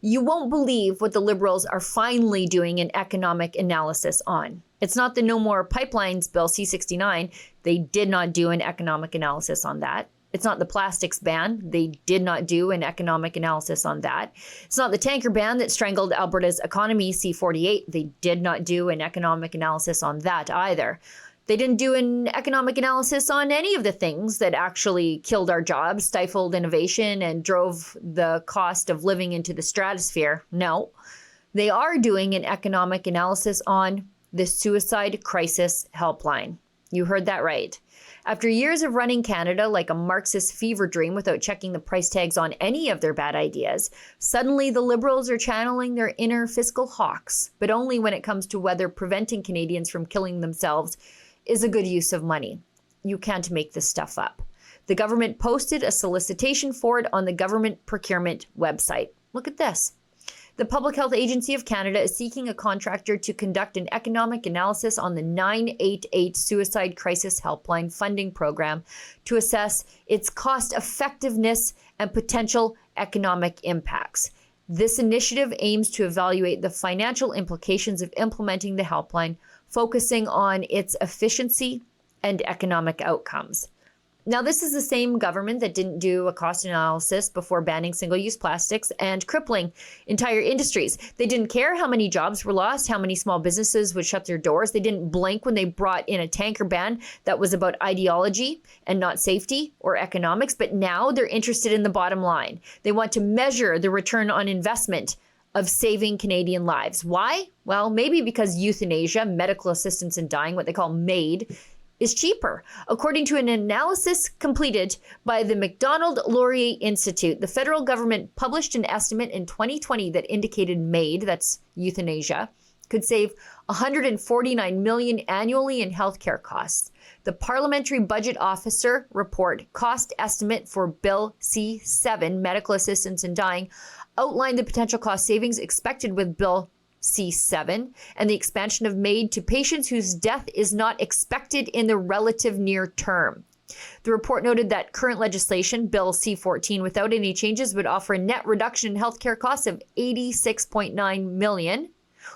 You won't believe what the Liberals are finally doing an economic analysis on. It's not the No More Pipelines Bill C-69. They did not do an economic analysis on that. It's not the plastics ban. They did not do an economic analysis on that. It's not the tanker ban that strangled Alberta's economy, C-48. They did not do an economic analysis on that either. They didn't do an economic analysis on any of the things that actually killed our jobs, stifled innovation, and drove the cost of living into the stratosphere. No, they are doing an economic analysis on the Suicide Crisis Helpline. You heard that right. After years of running Canada like a Marxist fever dream without checking the price tags on any of their bad ideas, suddenly the Liberals are channeling their inner fiscal hawks, but only when it comes to whether preventing Canadians from killing themselves is a good use of money. You can't make this stuff up. The government posted a solicitation for it on the government procurement website. Look at this. The Public Health Agency of Canada is seeking a contractor to conduct an economic analysis on the 988 Suicide Crisis Helpline funding program to assess its cost effectiveness and potential economic impacts. This initiative aims to evaluate the financial implications of implementing the helpline, focusing on its efficiency and economic outcomes. Now, this is the same government that didn't do a cost analysis before banning single-use plastics and crippling entire industries. They didn't care how many jobs were lost, how many small businesses would shut their doors. They didn't blink when they brought in a tanker ban that was about ideology and not safety or economics. But now they're interested in the bottom line. They want to measure the return on investment of saving Canadian lives. Why? Well, maybe because euthanasia, medical assistance in dying, what they call MAID, is cheaper. According to an analysis completed by the Macdonald-Laurier Institute, the federal government published an estimate in 2020 that indicated MAID, that's euthanasia, could save $149 million annually in healthcare costs. The Parliamentary Budget Officer report cost estimate for Bill C-7, medical assistance in dying, outlined the potential cost savings expected with Bill C-7 and the expansion of MAID to patients whose death is not expected in the relative near term. The report noted that current legislation, Bill C-14, without any changes, would offer a net reduction in healthcare costs of $86.9 million,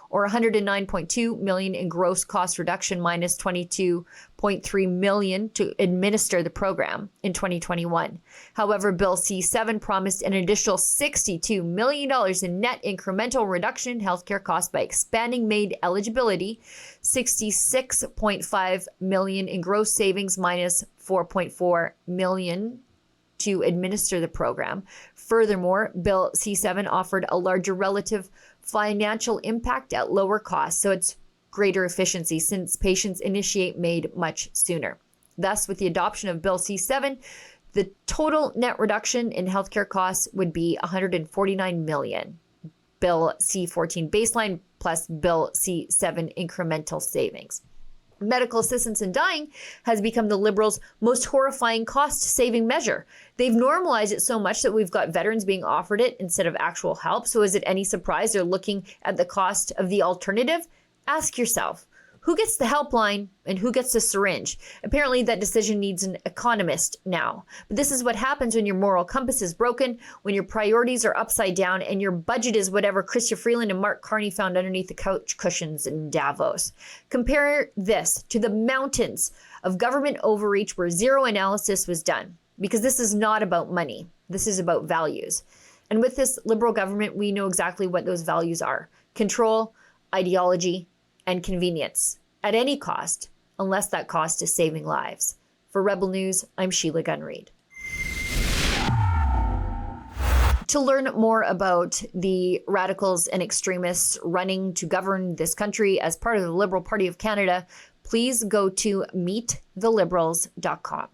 or $109.2 million in gross cost reduction minus $22.3 million to administer the program in 2021. However, Bill C-7 promised an additional $62 million in net incremental reduction in healthcare costs by expanding MAID eligibility, $66.5 million in gross savings minus $4.4 million to administer the program. Furthermore, Bill C-7 offered a larger relative financial impact at lower cost, so it's greater efficiency since patients initiate MAID much sooner. Thus, with the adoption of Bill C-7, the total net reduction in healthcare costs would be $149 million. Bill C-14 baseline plus Bill C-7 incremental savings. Medical assistance in dying has become the Liberals' most horrifying cost-saving measure. They've normalized it so much that we've got veterans being offered it instead of actual help. So is it any surprise they're looking at the cost of the alternative? Ask yourself, who gets the helpline and who gets the syringe? Apparently that decision needs an economist now. But this is what happens when your moral compass is broken, when your priorities are upside down, and your budget is whatever Chrystia Freeland and Mark Carney found underneath the couch cushions in Davos. Compare this to the mountains of government overreach where zero analysis was done. Because this is not about money. This is about values. And with this Liberal government, we know exactly what those values are. Control, ideology, and convenience at any cost, unless that cost is saving lives. For Rebel News, I'm Sheila Gunn-Reid. To learn more about the radicals and extremists running to govern this country as part of the Liberal Party of Canada, please go to meettheliberals.com.